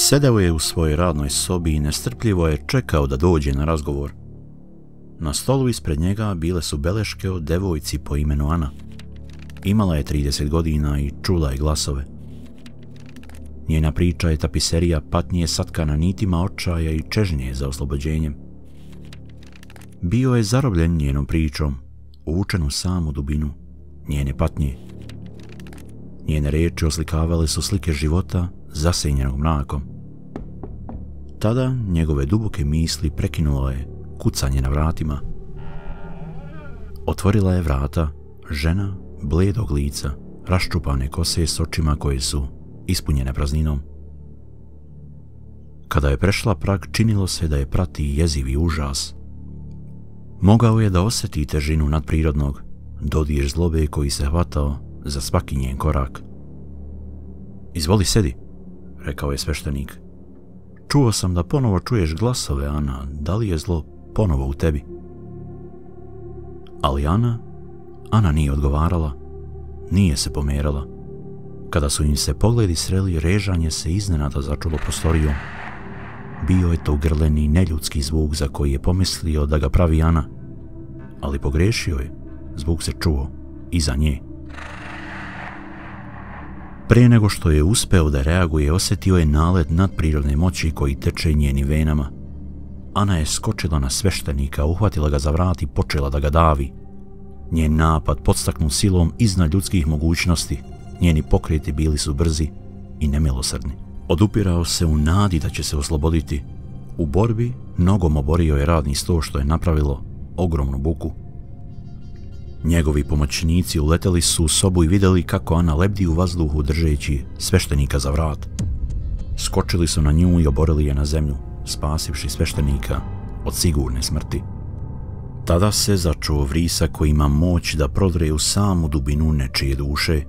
Sedeo je u svojoj radnoj sobi i nestrpljivo je čekao da dođe na razgovor. Na stolu ispred njega bile su beleške o devojci po imenu Ana. Imala je 30 godina i čula je glasove. Njena priča je tapiserija patnje satkana nitima očaja i čežnje za oslobođenjem. Bio je zarobljen njenom pričom, uvučen u samu dubinu njene patnje. Njene riječi oslikavale su slike života zasenjenog mrakom. Tada njegove duboke misli prekinulo je kucanje na vratima. Otvorila je vrata žena bledog lica, raščupane kose s očima koje su ispunjene prazninom. Kada je prešla prag, činilo se da je prati jezivi užas. Mogao je da osjeti težinu nadprirodnog, dodir zlobe koji se hvatao za svaki njen korak. "Izvoli, sedi," rekao je sveštenik. "Čuo sam da ponovo čuješ glasove, Ana. Da li je zlo ponovo u tebi?" Ali Ana nije odgovarala, nije se pomerala. Kada su im se pogledi sreli, režanje se iznenada začulo prostorijom. Bio je to grleni, neljudski zvuk za koji je pomislio da ga pravi Ana, ali pogrešio je, zvuk se čuo iza nje. Pre nego što je uspeo da reaguje, osjetio je nalet nadprirodne moći koji teče njenim venama. Ana je skočila na sveštenika, uhvatila ga za vrat i počela da ga davi. Njen napad, podstaknut silom iznad ljudskih mogućnosti, njeni pokreti bili su brzi i nemilosrdni. Odupirao se u nadi da će se osloboditi. U borbi nogom oborio je radni sto, što je napravilo ogromnu buku. Njegovi pomoćnici uleteli su u sobu i vidjeli kako Ana lebdi u vazduhu držeći sveštenika za vrat. Skočili su na nju i oborili je na zemlju, spasivši sveštenika od sigurne smrti. Tada se začuo vrisak koji ima moć da prodre u samu dubinu nečije duše,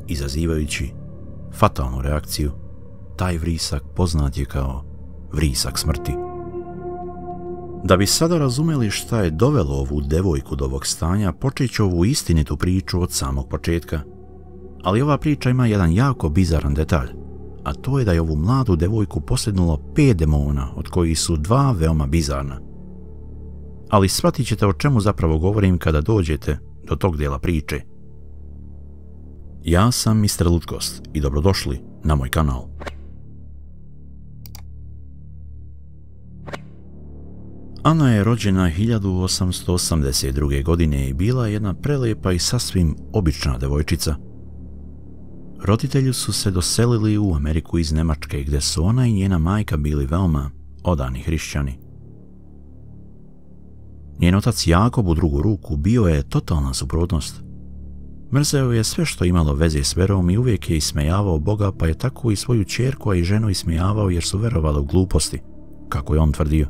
izazivajući fatalnu reakciju. Taj vrisak poznat je kao vrisak smrti. Da bi sada razumeli šta je dovelo ovu devojku do ovog stanja, počet ću ovu istinitu priču od samog početka. Ali ova priča ima jedan jako bizaran detalj, a to je da je ovu mladu devojku posljednulo 5 demona, od kojih su 2 veoma bizarna. Ali shvatit ćete o čemu zapravo govorim kada dođete do tog dijela priče. Ja sam Mr. Lutkost i dobrodošli na moj kanal. Ana je rođena 1882. godine i bila jedna prelepa i sasvim obična devojčica. Roditelji su se doselili u Ameriku iz Nemačke, gdje su ona i njena majka bili veoma odani hrišćani. Njen otac Jakob u drugu ruku bio je totalna suprotnost. Mrzeo je sve što imalo veze s verom i uvijek je ismejavao Boga, pa je tako i svoju ćerku, a i ženu ismejavao jer su verovali u gluposti, kako je on tvrdio.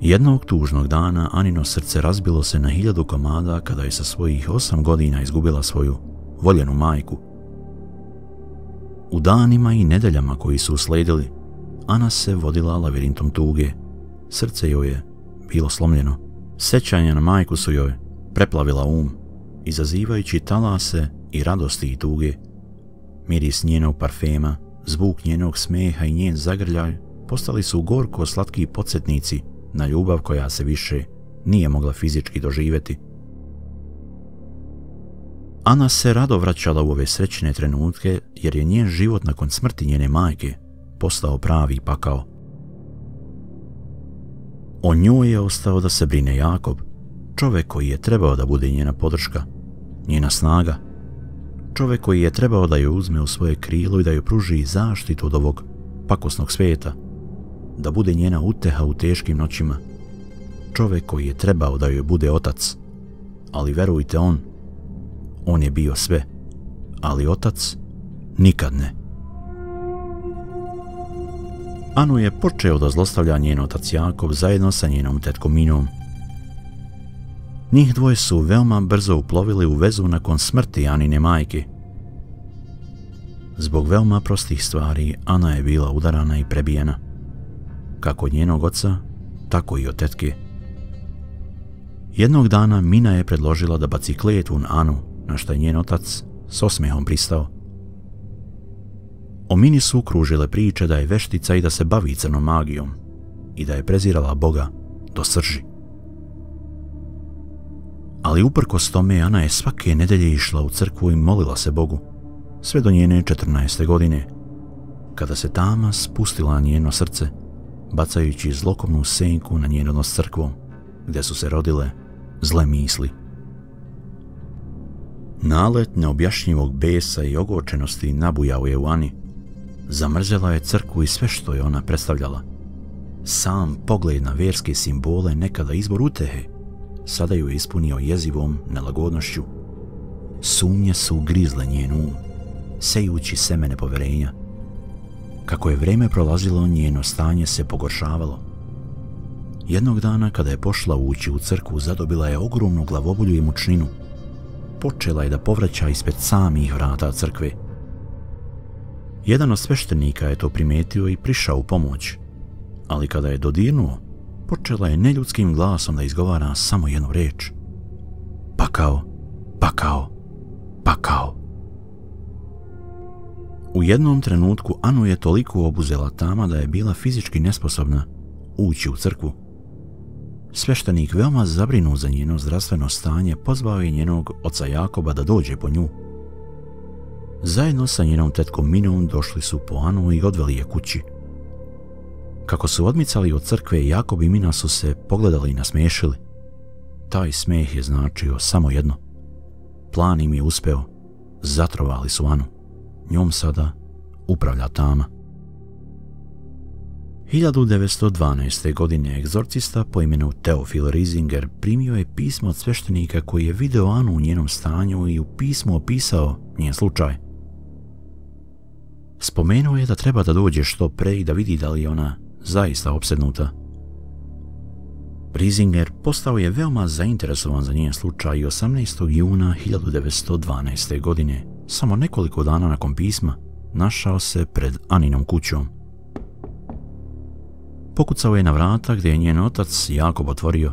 Jednog tužnog dana Anino srce razbilo se na 1000 komada kada je sa svojih 8 godina izgubila svoju voljenu majku. U danima i nedeljama koji su usledili, Ana se vodila lavirintom tuge. Srce joj je bilo slomljeno. Sjećanja na majku su joj preplavila izazivajući talase i radosti i tuge. Miris njenog parfema, zvuk njenog smeha i njen zagrljaj postali su gorko slatki podsjetnici na ljubav koja se više nije mogla fizički doživjeti. Ana se rado vraćala u ove srećne trenutke jer je njen život nakon smrti njene majke postao pravi pakao. O njoj je ostao da se brine Jakob, čovjek koji je trebao da bude njena podrška, njena snaga, čovjek koji je trebao da joj uzme u svoje krilo i da joj pruži zaštitu od ovog pakosnog svijeta, da bude njena uteha u teškim noćima, čovjek koji je trebao da joj bude otac, ali verujte on je bio sve, ali otac nikad ne. Anu je počeo da zlostavlja njen otac Jakob zajedno sa njenom tetkom Minom. Njih dvoje su veoma brzo uplovili u vezu nakon smrti Anine majke. Zbog veoma prostih stvari Ana je bila udarana i prebijena, kako od njenog oca, tako i od tetke. Jednog dana Mina je predložila da baci kletvu na Anu, na što je njen otac s osmehom pristao. O Mini su okružile priče da je veštica i da se bavi crnom magijom i da je prezirala Boga do srži. Ali uprkos tome Ana je svake nedelje išla u crkvu i molila se Bogu, sve do njene 14. godine, kada se tama spustila na njeno srce, bacajući zlokobnu senku na njen odnos s crkvom, gdje su se rodile zle misli. Nalet neobjašnjivog besa i ogorčenosti nabujao je u Ani. Zamrzela je crkvu i sve što je ona predstavljala. Sam pogled na vjerske simbole, nekada izbor utehe, sada ju je ispunio jezivom nelagodnošću. Sumnje su grizle njen um, sejući seme nepoverenja. Kako je vrijeme prolazilo, njeno stanje se pogoršavalo. Jednog dana, kada je pošla ući u crkvu, zadobila je ogromnu glavobolju i mučninu. Počela je da povraća ispred samih vrata crkve. Jedan od sveštenika je to primetio i prišao u pomoć, ali kada je dodirnuo, počela je neljudskim glasom da izgovara samo jednu reč. Pakao, pakao, pakao. U jednom trenutku Anu je toliko obuzela tama da je bila fizički nesposobna ući u crkvu. Sveštenik, veoma zabrinut za njeno zdravstveno stanje, pozvao je njenog oca Jakoba da dođe po nju. Zajedno sa njenom tetkom Minom došli su po Anu i odveli je kući. Kako su odmicali od crkve, Jakob i Mina su se pogledali i nasmiješili. Taj smijeh je značio samo jedno. Plan im je uspeo, zatrovali su Anu. Njom sada upravlja tama. 1912. godine egzorcista po imenu Teofil Riesinger primio je pismo od sveštenika koji je video Anu u njenom stanju i u pismu opisao njen slučaj. Spomenuo je da treba da dođe što pre i da vidi da li je ona zaista opsednuta. Riesinger postao je veoma zainteresovan za njen slučaj i 18. juna 1912. godine, samo nekoliko dana nakon pisma, našao se pred Aninom kućom. Pokucao je na vrata gdje je njen otac Jakob otvorio.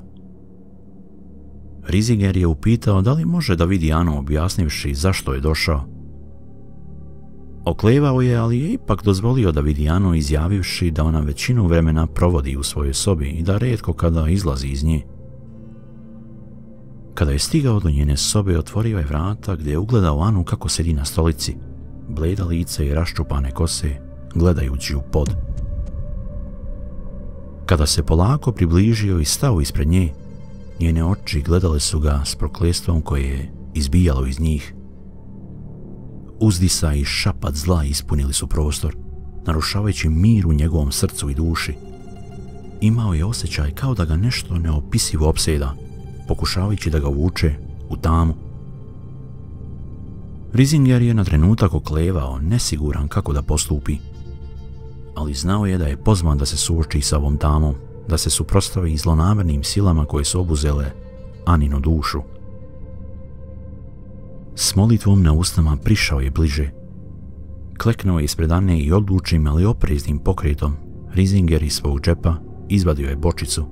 Riesinger je upitao da li može da vidi Anu, objasnivši zašto je došao. Oklevao je, ali je ipak dozvolio da vidi Anu, izjavivši da ona većinu vremena provodi u svojoj sobi i da rijetko kada izlazi iz nje. Kada je stigao do njene sobe, otvorio je vrata gdje je ugledao Anu kako sedi na stolici, bleda lice i raščupane kose, gledajući u pod. Kada se polako približio i stao ispred nje, njene oči gledale su ga s proklestvom koje je izbijalo iz njih. Uzdisaj i šapat zla ispunili su prostor, narušavajući mir u njegovom srcu i duši. Imao je osjećaj kao da ga nešto neopisivo opseda, pokušavajući da ga vuče u tamu. Riesinger je na trenutak oklevao, nesiguran kako da postupi, ali znao je da je pozvan da se suoči sa ovom tamom, da se suprotstavi zlonamernim silama koje su obuzele Aninu dušu. S molitvom na usnama prišao je bliže. Kleknuo je ispred Ane i odlučnim, ali opreznim pokretom Riesinger iz svog džepa izvadio je bočicu,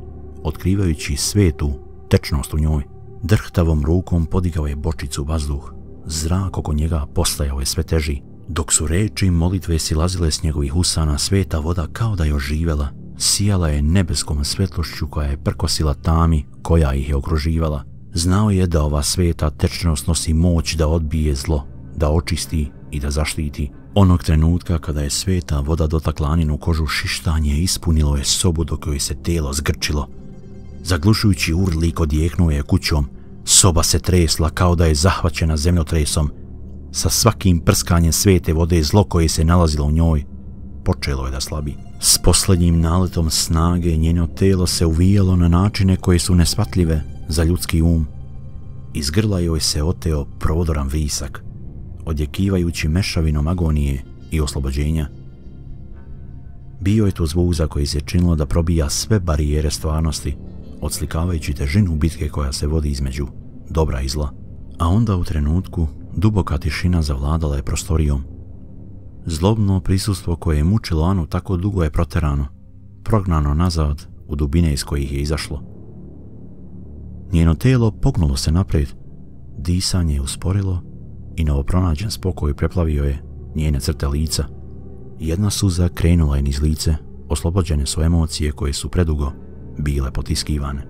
otkrivajući svetu tečnost u njoj. Drhtavom rukom podigao je bočicu u vazduh. Zrak oko njega postajao je sve teži. Dok su reči molitve silazile s njegovih usana, sveta voda kao da je oživela, sijala je nebeskom svetlošću koja je prkosila tami koja ih je okruživala. Znao je da ova sveta tečnost nosi moć da odbije zlo, da očisti i da zaštiti. Onog trenutka kada je sveta voda dotakla Aninu kožu, šištanje ispunilo je sobu dok joj se telo zgrčilo. Zaglušujući urlik odjeknuo je kućom, soba se tresla kao da je zahvaćena zemljotresom. Sa svakim prskanjem svete vode zlo koje se nalazilo u njoj počelo je da slabi. S posljednjim naletom snage njeno telo se uvijalo na načine koje su neshvatljive za ljudski um. Iz grla joj se oteo prodoran vrisak, odjekivajući mešavinom agonije i oslobođenja. Bio je to zvuk za koji se činilo da probija sve barijere stvarnosti, odslikavajući težinu bitke koja se vodi između dobra i zla. A onda u trenutku duboka tišina zavladala je prostorijom. Zlobno prisustvo koje je mučilo Anu tako dugo je proterano, prognano nazad u dubine iz kojih je izašlo. Njeno telo pognulo se naprijed, disanje je usporilo i novopronađen spokoj preplavio je njene crte lica. Jedna suza krenula je niz lice, oslobođene su emocije koje su predugo bile potiskivane.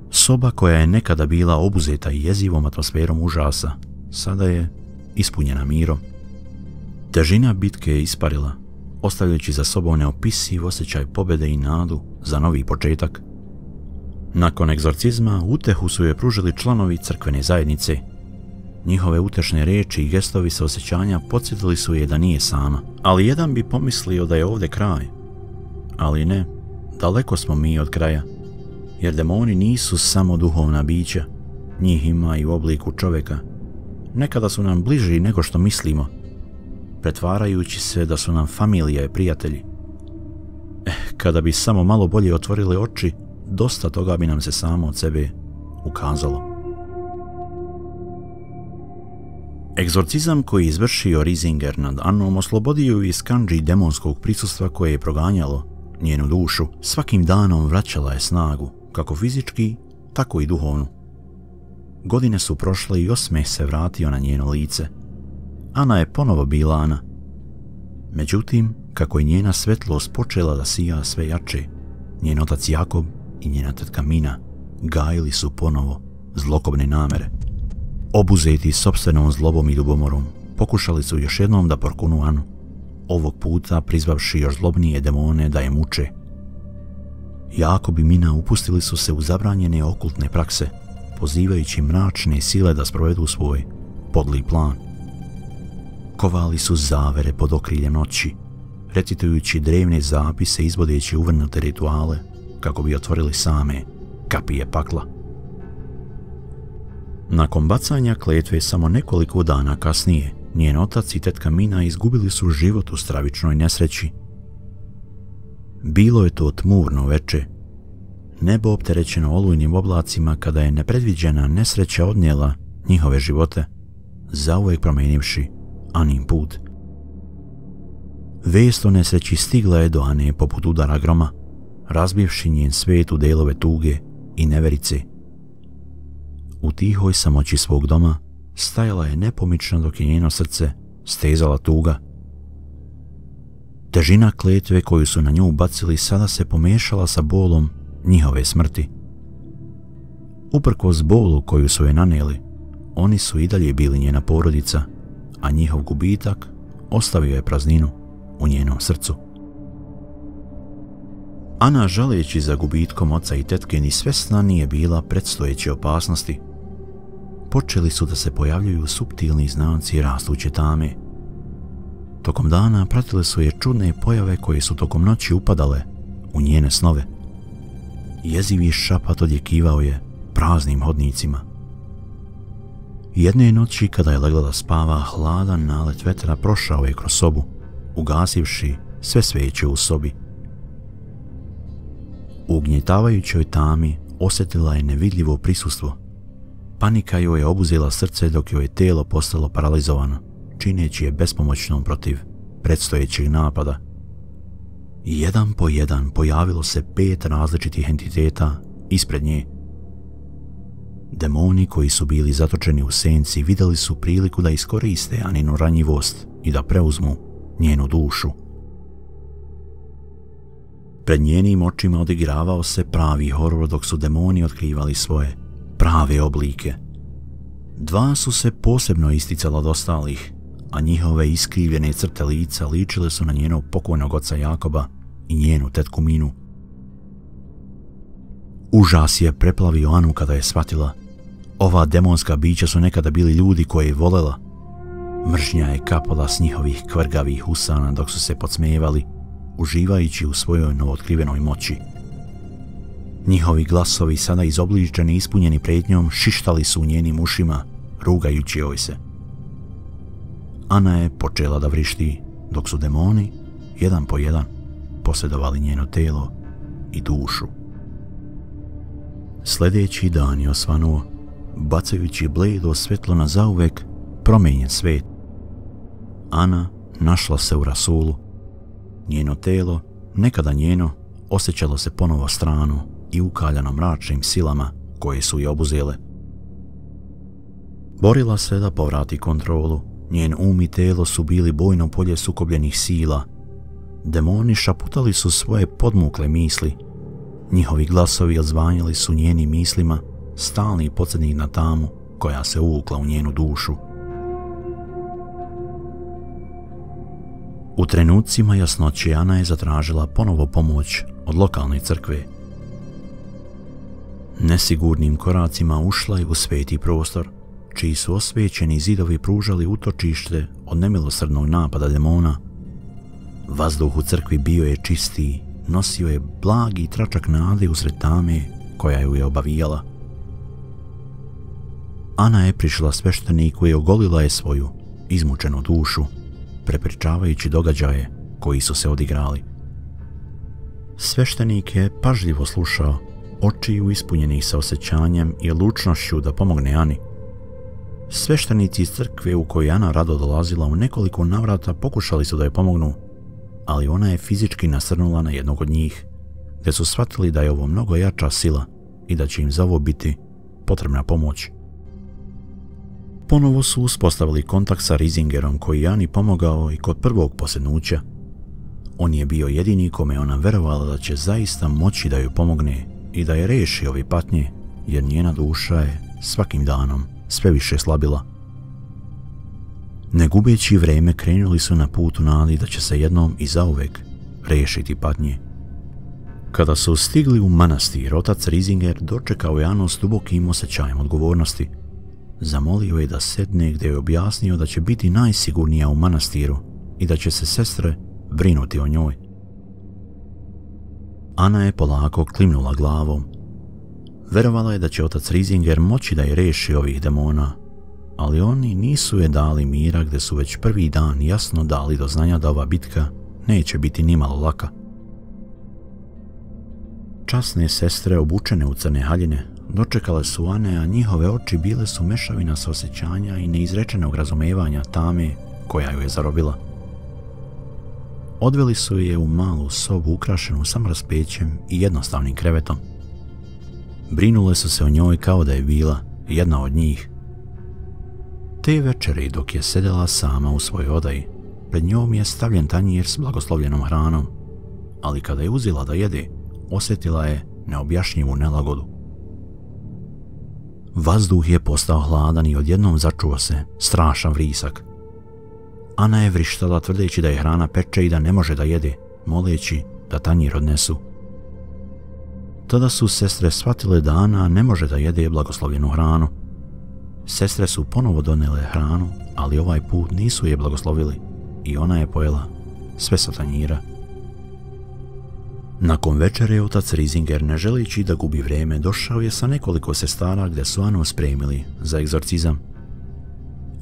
Soba koja je nekada bila obuzeta i jezivom atmosferom užasa, sada je ispunjena mirom. Težina bitke je isparila, ostavljajući za sobom neopisiv osjećaj pobjede i nadu za novi početak. Nakon egzorcizma utehu su joj pružili članovi crkvene zajednice. Njihove utešne riječi i gestovi saosjećanja podsjetili su je da nije sama, ali jedan bi pomislio da je ovdje kraj. Ali ne, daleko smo mi od kraja, jer demoni nisu samo duhovna bića, njih ima i u obliku čovjeka. Nekada su nam bliži nego što mislimo, pretvarajući se da su nam familija i prijatelji. Kada bi samo malo bolje otvorili oči, dosta toga bi nam se samo od sebe ukazalo. Egzorcizam koji je izvršio Riesinger nad Annom oslobodio ju iz kandži demonskog prisustva koje je proganjalo njenu dušu. Svakim danom vraćala je snagu, kako fizički, tako i duhovnu. Godine su prošle i osmeh se vratio na njeno lice. Ana je ponovo bila Ana. Međutim, kako je njena svetlost počela da sija sve jače, njen otac Jakob i njena tetka Mina gajili su ponovo zlokobne namere. Obuzeti sopstvenom zlobom i ljubomorom, pokušali su još jednom da porkunu Anu, ovog puta prizvavši još zlobnije demone da je muče. Jakob i Mina upustili su se u zabranjene okultne prakse, pozivajući mračne sile da sprovedu svoj podli plan. Kovali su zavere pod okriljem noći, recitujući drevne zapise, izvodeći uvrnute rituale kako bi otvorili same kapije pakla. Nakon bacanja kletve samo nekoliko dana kasnije, njen otac i tetka Mina izgubili su život u stravičnoj nesreći. Bilo je to tmurno veče, nebo opterećeno olujnim oblacima kada je nepredviđena nesreća odnijela njihove živote, zauvijek promijenivši Anin put. Vijest o nesreći stigla je do Ane poput udara groma, razbivši njen svijet u delove tuge i neverice. U tihoj samoći svog doma stajala je nepomično dok je njeno srce stezala tuga. Težina kletve koju su na nju bacili sada se pomešala sa bolom njihove smrti. Uprkos bolu koju su je nanijeli, oni su i dalje bili njena porodica, a njihov gubitak ostavio je prazninu u njenom srcu. Ana, žaleći za gubitkom oca i tetke, ni svjesna nije bila predstojeće opasnosti. Počeli su da se pojavljuju suptilni znaci rastuće tame. Tokom dana pratile su je čudne pojave koje su tokom noći upadale u njene snove. Jezivi šapat odjekivao je praznim hodnicima. Jedne noći kada je legla da spava, hladan nalet vetra prošao je kroz sobu, ugasivši sve sveće u sobi. U ugnjetavajućoj tami osjetila je nevidljivo prisustvo. Panika joj je obuzela srce dok joj je tijelo postalo paralizovano, čineći je bespomoćnom protiv predstojećeg napada. Jedan po jedan pojavilo se 5 različitih entiteta ispred nje. Demoni koji su bili zatočeni u senci vidjeli su priliku da iskoriste Aninu ranjivost i da preuzmu njenu dušu. Pred njenim očima odigravao se pravi horor dok su demoni otkrivali svoje prave oblike. 2 su se posebno isticala od ostalih, a njihove iskrivljene crte lica ličile su na njenog pokojnog oca Jakoba i njenu tetku Minu. Užas je preplavio Anu kada je shvatila. Ova demonska bića su nekada bili ljudi koje je volela. Mržnja je kapala s njihovih kvrgavih usana dok su se podsmijevali, uživajući u svojoj novootkrivenoj moći. Njihovi glasovi, sada izobličeni i ispunjeni prijetnjom, šištali su u njenim ušima, rugajući joj se. Ana je počela da vrišti, dok su demoni, jedan po jedan, posjedovali njeno telo i dušu. Sljedeći dan je osvanuo, bacajući bledo svjetlo na zauvek promijenjen svijet. Ana našla se u rasulu. Njeno telo, nekada njeno, osjećalo se ponovo strano i ukaljano mračnim silama koje su je obuzele. Borila se da povrati kontrolu, Njen um i telo su bili bojno polje sukobljenih sila. Demoni šaputali su svoje podmukle misli. Njihovi glasovi odzvanjali su njenim mislima, stalni podsjetnik na tamu koja se uvukla u njenu dušu. U trenucima jasnoće Ana je zatražila ponovo pomoć od lokalne crkve. Nesigurnim koracima ušla je u sveti prostor, čiji su osvećeni zidovi pružali utočište od nemilosrdnog napada demona. Vazduh u crkvi bio je čistiji, nosio je blagi tračak nade usred tame koja ju je obavijala. Ana je prišla svešteniku i ogolila je svoju izmučenu dušu, prepričavajući događaje koji su se odigrali. Sveštenik je pažljivo slušao, očiju ispunjenih sa osjećanjem i odlučnošću da pomogne Ani. Sveštenici iz crkve u kojoj Ana rado dolazila u nekoliko navrata pokušali su da je pomognu, ali ona je fizički nasrnula na jednog od njih, gdje su shvatili da je ovo mnogo jača sila i da će im za ovo biti potrebna pomoć. Ponovo su uspostavili kontakt sa Risingerom koji je Ani pomogao i kod prvog posjednuća. On je bio jedini kome ona verovala da će zaista moći da joj pomogne i da je reši ove patnje, jer njena duša je svakim danom sve više slabila. Ne gubeći vreme krenuli su na put u nadi da će se jednom i zauvek rešiti patnje. Kada su stigli u manastir, otac Risinger dočekao je Anu s dubokim osjećajem odgovornosti. Zamolio je da sedne gdje je objasnio da će biti najsigurnija u manastiru i da će se sestre brinuti o njoj. Ana je polako klimnula glavom. Verovala je da će otac Risinger moći da je reši ovih demona, ali oni nisu je dali mira gdje su već prvi dan jasno dali do znanja da ova bitka neće biti nimalo laka. Časne sestre obučene u crne haljine dočekale su Ane, a njihove oči bile su mešavina sa osjećanja i neizrečenog razumevanja tame koja ju je zarobila. Odveli su je u malu sobu ukrašenu samo raspećem i jednostavnim krevetom. Brinule su se o njoj kao da je bila jedna od njih. Te večeri dok je sedela sama u svojoj odaji, pred njom je stavljen tanjir s blagoslovljenom hranom, ali kada je uzela da jede, osjetila je neobjašnjivu nelagodu. Vazduh je postao hladan i odjednom začuo se strašan vrisak. Ana je vrištala tvrdeći da je hrana peče i da ne može da jede, moleći da tanjir odnesu. Tada su sestre shvatile da Ana ne može da jede blagoslovljenu hranu. Sestre su ponovo donele hranu, ali ovaj put nisu je blagoslovili i ona je pojela sve sa tanjira. Nakon večere otac Risinger, ne želeći da gubi vrijeme, došao je sa nekoliko sestara gdje su Anu spremili za egzorcizam.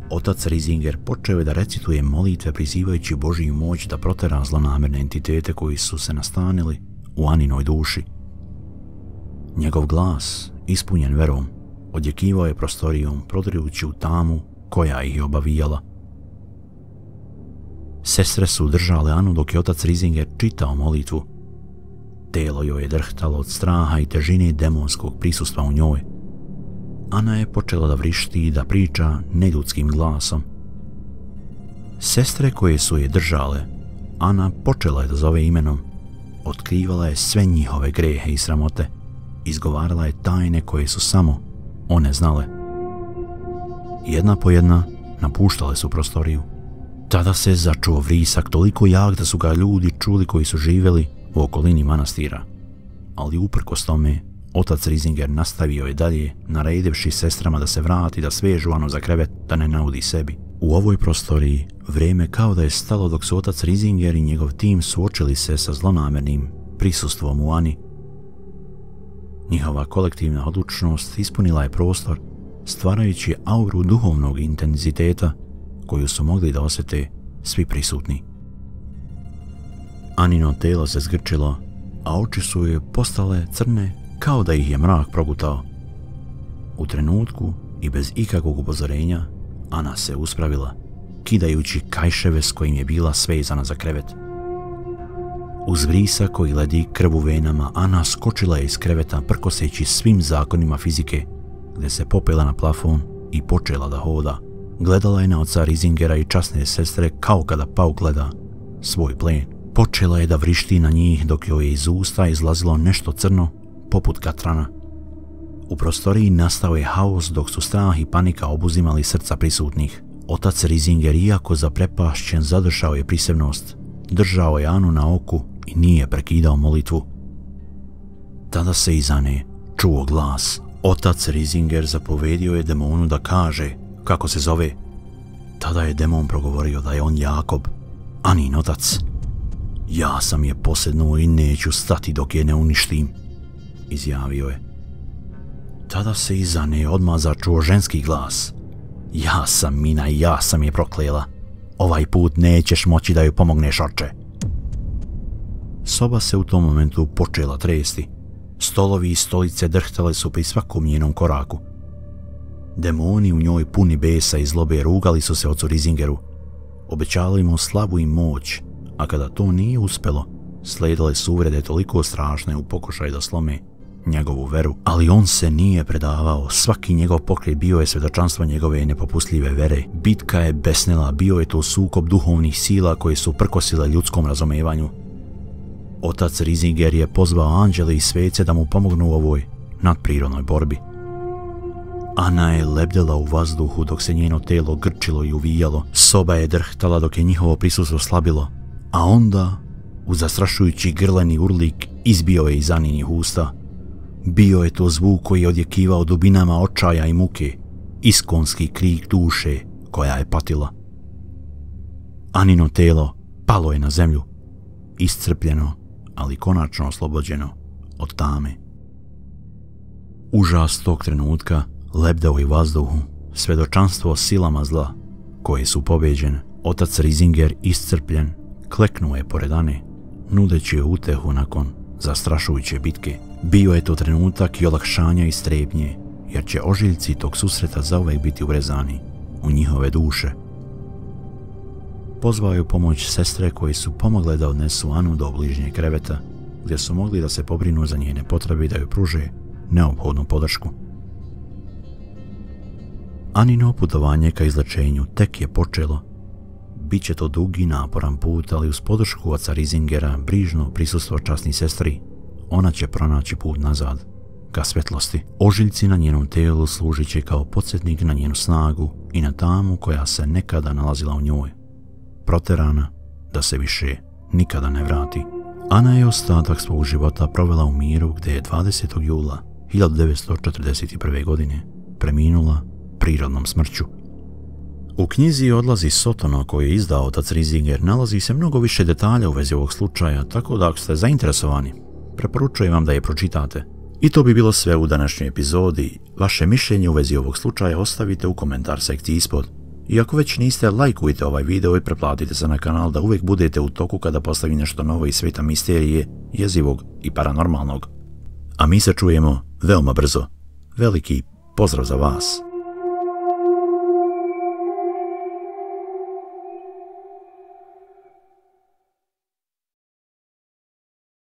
Otac Risinger počeo je da recituje molitve prizivajući Božiju moć da protera zlonamerne entitete koji su se nastanili u Aninoj duši. Njegov glas, ispunjen verom, odjekivao je prostorijom prodirujući u tamu koja ih je obavijala. Sestre su držale Anu dok je otac Risinger čitao molitvu. Telo joj je drhtalo od straha i težine demonskog prisustva u njoj. Ana je počela da vrišti i da priča neljudskim glasom. Sestre koje su je držale, Ana počela je da zove imenom. Otkrivala je sve njihove grehe i sramote. Izgovarala je tajne koje su samo one znale. Jedna po jedna napuštale su prostoriju. Tada se začuo vrisak toliko jak da su ga ljudi čuli koji su živjeli u okolini manastira. Ali uprkos tome, otac Risinger nastavio je dalje, naredivši sestrama da se vrati, da svežu Anu za krevet, da ne naudi sebi. U ovoj prostoriji vrijeme kao da je stalo dok su otac Risinger i njegov tim suočili se sa zlonamernim prisustvom u Ani. Njihova kolektivna odlučnost ispunila je prostor, stvarajući auru duhovnog intenziteta koju su mogli da osjete svi prisutni. Anino telo se zgrčilo, a oči su joj postale crne kao da ih je mrak progutao. U trenutku i bez ikakvog upozorenja Ana se uspravila, kidajući kajševe s kojim je bila svezana za krevet. Uz vrisak koji ledi krv u venama, Ana skočila je iz kreveta prkoseći svim zakonima fizike, gdje se popela na plafon i počela da hoda, Gledala je na oca Risingera i časne sestre kao kada pauk gleda svoj plen. Počela je da vrišti na njih dok joj je iz usta izlazilo nešto crno poput katrana. U prostoriji nastao je haos dok su strah i panika obuzimali srca prisutnih. Otac Risinger, iako zaprepašćen, zadržao je prisebnost, držao je Anu na oku i nije prekidao molitvu. Tada se iza nje čuo glas. Otac Risinger zapovedio je demonu da kaže kako se zove. Tada je demon progovorio da je on Jakob, Anin otac. Ja sam je posednuo i neću stati dok je ne uništim, izjavio je. Tada se iza nje odmah začuo ženski glas. Ja sam Mina i ja sam je proklela. Ovaj put nećeš moći da joj pomogneš, oče. Soba se u tom momentu počela tresti. Stolovi i stolice drhtale su pri svakom njenom koraku. Demoni u njoj puni besa i zlobe rugali su se ocu Risingeru. Obećavali mu slavu i moć, a kada to nije uspelo, slijedile su uvrede toliko strašne u pokušaju da slome njegovu veru. Ali on se nije predavao, svaki njegov pokret bio je svjedočanstvo njegove nepopustljive vere. Bitka je besnela, bio je to sukob duhovnih sila koje su prkosile ljudskom razumevanju. Otac Risinger je pozvao anđele i svece da mu pomognu u ovoj nadprirodnoj borbi. Ana je lebdela u vazduhu dok se njeno telo grčilo i uvijalo. Soba je drhtala dok je njihovo prisustvo slabilo, a onda, uz zastrašujući grleni urlik, izbio je iz Aninih usta. Bio je to zvuk koji je odjekivao dubinama očaja i muke, iskonski krik duše koja je patila. Anino telo palo je na zemlju, iscrpljeno, ali konačno oslobođeno od tame. Užas tog trenutka lebdeo i vazduhu, svjedočanstvo o silama zla koje su pobeđene. Otac Risinger, iscrpljen, kleknuo je pored Ane, nudeći joj utehu nakon zastrašujuće bitke. Bio je to trenutak i olakšanja i strepnje, jer će ožiljci tog susreta zauvek biti urezani u njihove duše. Pozvao je u pomoć sestre koje su pomogle da odnesu Anu do bližnjeg kreveta, gdje su mogli da se pobrinu za njene potrebe i da joj pruže neophodnu podršku. Anino putovanje ka izlečenju tek je počelo. Biće to dug i naporan put, ali uz podršku oca Risingera, brižno prisustvo časnih sestri, ona će pronaći put nazad, ka svetlosti. Ožiljci na njenom telu služit će kao podsjetnik na njenu snagu i na tamu koja se nekada nalazila u njoj, proterana da se više nikada ne vrati. Ana je ostatak svog života provela u miru, gdje je 20. jula 1941. godine preminula prirodnom smrću. U knjizi Odlazi Sotono koju je izdao otac Risinger nalazi se mnogo više detalja u vezi ovog slučaja, tako da ako ste zainteresovani, preporučujem vam da je pročitate. I to bi bilo sve u današnjoj epizodi. Vaše mišljenje u vezi ovog slučaja ostavite u komentar sekciji ispod. I ako već niste, lajkujte ovaj video i pretplatite se na kanal da uvijek budete u toku kada postavim nešto novo iz svijeta misterije, jezivog i paranormalnog. A mi se čujemo veoma brzo. Veliki pozdrav za vas!